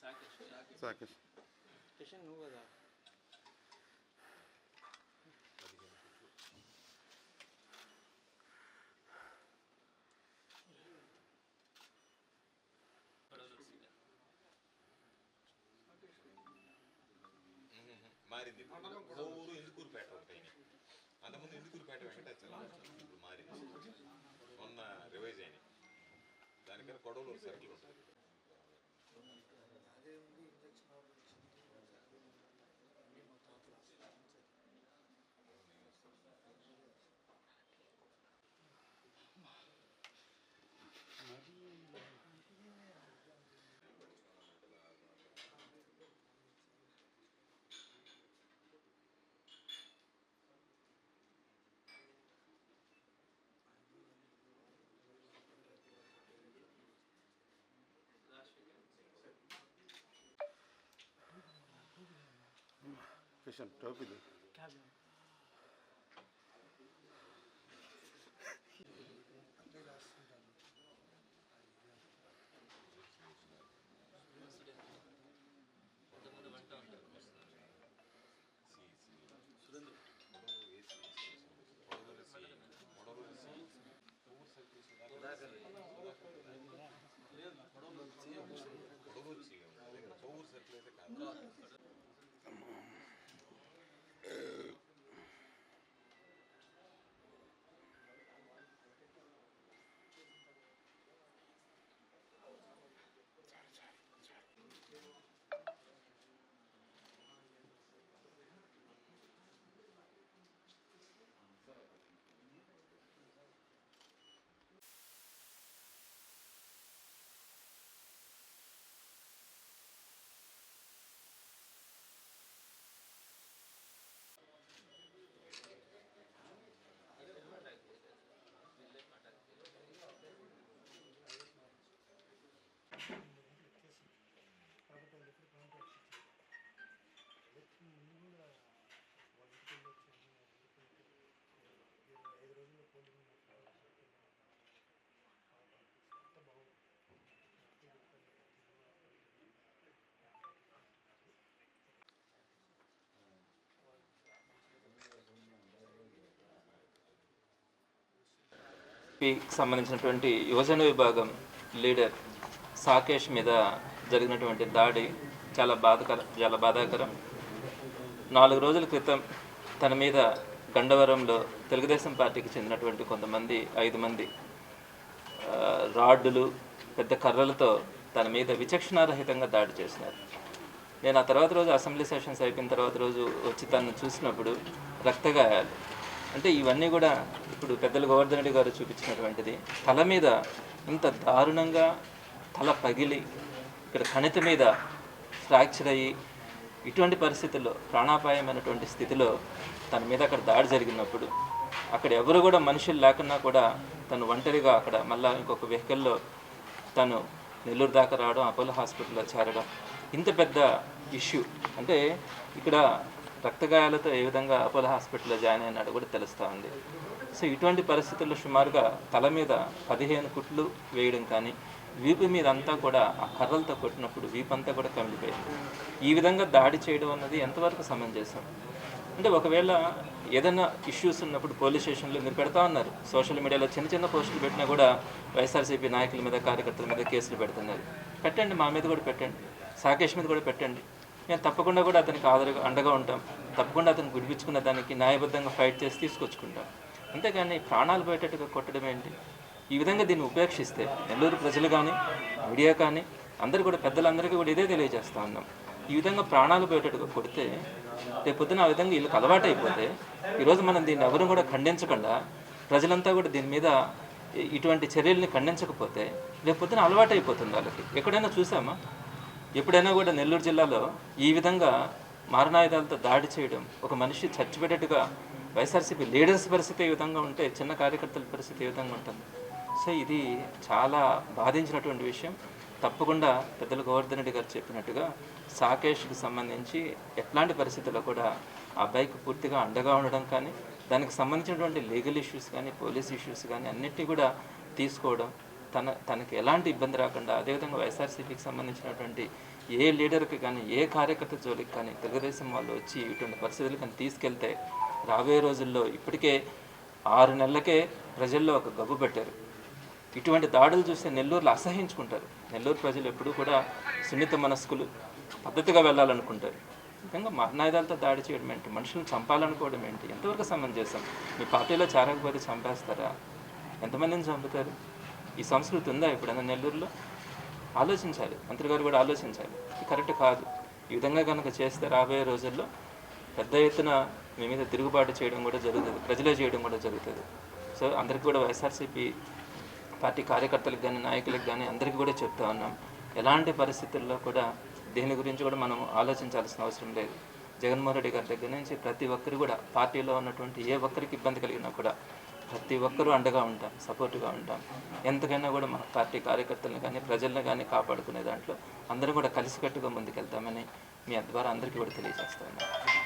Sakesh station నువ్వు కదా మారింది. కోవూరు ఇందుకూరుపేట ఒకటి, అంతకుముందు ఇందుకూరుపేట వెంకటాచలం, ఇప్పుడు మారింది. మొన్న రివైజ్ అయినాయి. దానికన్నా కొడవలూరు సర్కిల్ ఉంటుంది. కిషన్ టోపీది కోవూరు సర్కిల్ అయితే కాదు. సంబంధించినటువంటి యువజన విభాగం లీడర్ సాకేష్ మీద జరిగినటువంటి దాడి చాలా బాధాకరం. 4 రోజుల క్రితం తన మీద గండవరంలో తెలుగుదేశం పార్టీకి చెందినటువంటి కొంతమంది 5 మంది రాడ్డులు పెద్ద కర్రలతో తన మీద విచక్షణారహితంగా దాడి చేసినారు. నేను ఆ తర్వాత రోజు అసెంబ్లీ సెషన్స్ అయిపోయిన తర్వాత రోజు వచ్చి తను చూసినప్పుడు రక్తగాయాలు, అంటే ఇవన్నీ కూడా ఇప్పుడు పెద్దలు గోవర్ధన్ రెడ్డి గారు చూపించినటువంటిది. తల మీద ఇంత దారుణంగా తల పగిలి ఇక్కడ కణితి మీద ఫ్రాక్చర్ అయ్యి ఇటువంటి పరిస్థితుల్లో ప్రాణాపాయమైనటువంటి స్థితిలో తన మీద అక్కడ దాడి జరిగినప్పుడు అక్కడ ఎవరు కూడా మనుషులు లేకున్నా కూడా తను ఒంటరిగా అక్కడ మళ్ళీ ఇంకొక వెహికల్లో తను నెల్లూరు దాకా రావడం, అపోలో హాస్పిటల్లో చేరడం, ఇంత పెద్ద ఇష్యూ. అంటే ఇక్కడ రక్తగాయాలతో ఏ విధంగా అపోలో హాస్పిటల్లో జాయిన్ అయినాడు కూడా తెలుస్తూ ఉంది. సో ఇటువంటి పరిస్థితుల్లో సుమారుగా తల మీద 15 కుట్లు వేయడం కానీ, వీపు మీద అంతా కూడా ఆ కర్రలతో కొట్టినప్పుడు వీపంతా కూడా కమిలిపోయింది. ఈ విధంగా దాడి చేయడం అన్నది ఎంతవరకు సమంజసం? అంటే ఒకవేళ ఏదైనా ఇష్యూస్ ఉన్నప్పుడు పోలీస్ స్టేషన్లో మీరు పెడతా ఉన్నారు, సోషల్ మీడియాలో చిన్న పోస్టులు పెట్టినా కూడా వైఎస్ఆర్సీపీ నాయకుల మీద కార్యకర్తల మీద కేసులు పెడుతున్నారు. పెట్టండి, మా మీద కూడా పెట్టండి, సాకేష్ మీద కూడా పెట్టండి. మేము తప్పకుండా కూడా అతనికి అండగా ఉంటాం. తప్పకుండా అతను గుడిపించుకున్న దానికి న్యాయబద్ధంగా ఫైట్ చేసి తీసుకొచ్చుకుంటాం. అంతేగాని ప్రాణాలు పోయేటట్టుగా కొట్టడం ఏంటి? ఈ విధంగా దీన్ని ఉపేక్షిస్తే నెల్లూరు ప్రజలు కానీ, మీడియా కానీ, అందరూ కూడా పెద్దలందరికీ కూడా ఇదే తెలియజేస్తూ ఉన్నాం. ఈ విధంగా ప్రాణాలు పోయేటట్టుగా కొడితే రేపొద్దున ఆ విధంగా వీళ్ళకి అలవాటు అయిపోతే, ఈరోజు మనం దీన్ని ఎవరు కూడా ఖండించకుండా ప్రజలంతా కూడా దీని మీద ఇటువంటి చర్యల్ని ఖండించకపోతే రేపొద్దున అలవాటు అయిపోతుంది వాళ్ళకి. ఎక్కడైనా చూసామా? ఎప్పుడైనా కూడా నెల్లూరు జిల్లాలో ఈ విధంగా మారణాయుధాలతో దాడి చేయడం, ఒక మనిషి చచ్చిపెట్టేట్టుగా వైఎస్ఆర్సీపీ లీడర్స్ పరిస్థితి ఏ విధంగా ఉంటే చిన్న కార్యకర్తల పరిస్థితి ఏ విధంగా ఉంటుంది? సో ఇది చాలా బాధించినటువంటి విషయం. తప్పకుండా పెద్దలు గోవర్ధన్ రెడ్డి గారు చెప్పినట్టుగా సాకేష్కి సంబంధించి ఎట్లాంటి పరిస్థితుల్లో కూడా ఆ అబ్బాయికి పూర్తిగా అండగా ఉండడం కానీ, దానికి సంబంధించినటువంటి లీగల్ ఇష్యూస్ కానీ, పోలీస్ ఇష్యూస్ కానీ అన్నిటినీ కూడా తీసుకోవడం, తనకి ఎలాంటి ఇబ్బంది రాకుండా, అదేవిధంగా వైఎస్ఆర్సీపీకి సంబంధించినటువంటి ఏ లీడర్కి కానీ, ఏ కార్యకర్త జోలికి కానీ తెలుగుదేశం వాళ్ళు వచ్చి ఇటువంటి పరిస్థితులు కానీ తీసుకెళ్తే రాబోయే రోజుల్లో ఇప్పటికే 6 నెలలకే ప్రజల్లో ఒక గబ్బు పెట్టారు. ఇటువంటి దాడులు చూస్తే నెల్లూరులో అసహించుకుంటారు. నెల్లూరు ప్రజలు ఎప్పుడూ కూడా సున్నిత మనస్కులు, పద్ధతిగా వెళ్ళాలనుకుంటారు. నిజంగా మారణాయుధాలతో దాడి చేయడం ఏంటి, మనుషులను చంపాలనుకోవడం ఏంటి, ఎంతవరకు సమంజసం? మీ పార్టీలో చేరకపోతే చంపేస్తారా? ఎంతమందిని చంపుతారు? ఈ సంస్కృతి ఉందా ఎప్పుడైనా నెల్లూరులో? ఆలోచించాలి, మంత్రి గారు కూడా ఆలోచించాలి. ఇది కరెక్ట్ కాదు. ఈ విధంగా కనుక చేస్తే రాబోయే రోజుల్లో పెద్ద ఎత్తున మీ మీద తిరుగుబాటు చేయడం కూడా జరుగుతుంది, ప్రజలే చేయడం కూడా జరుగుతుంది. సో అందరికీ కూడా వైఎస్ఆర్సీపీ పార్టీ కార్యకర్తలకు కానీ, నాయకులకు కానీ అందరికీ కూడా చెప్తా ఉన్నాం, ఎలాంటి పరిస్థితుల్లో కూడా దీని గురించి కూడా మనం ఆలోచించాల్సిన అవసరం లేదు. జగన్మోహన్ రెడ్డి గారి దగ్గర నుంచి ప్రతి ఒక్కరు కూడా, పార్టీలో ఉన్నటువంటి ఏ ఒక్కరికి ఇబ్బంది కలిగినా కూడా ప్రతి ఒక్కరూ అండగా ఉంటాం, సపోర్ట్గా ఉంటాం. ఎంతకైనా కూడా మన పార్టీ కార్యకర్తలను కానీ, ప్రజలను కానీ కాపాడుకునే దాంట్లో అందరూ కూడా కలిసికట్టుగా ముందుకెళ్తామని మీ ద్వారా అందరికీ కూడా తెలియజేస్తాను.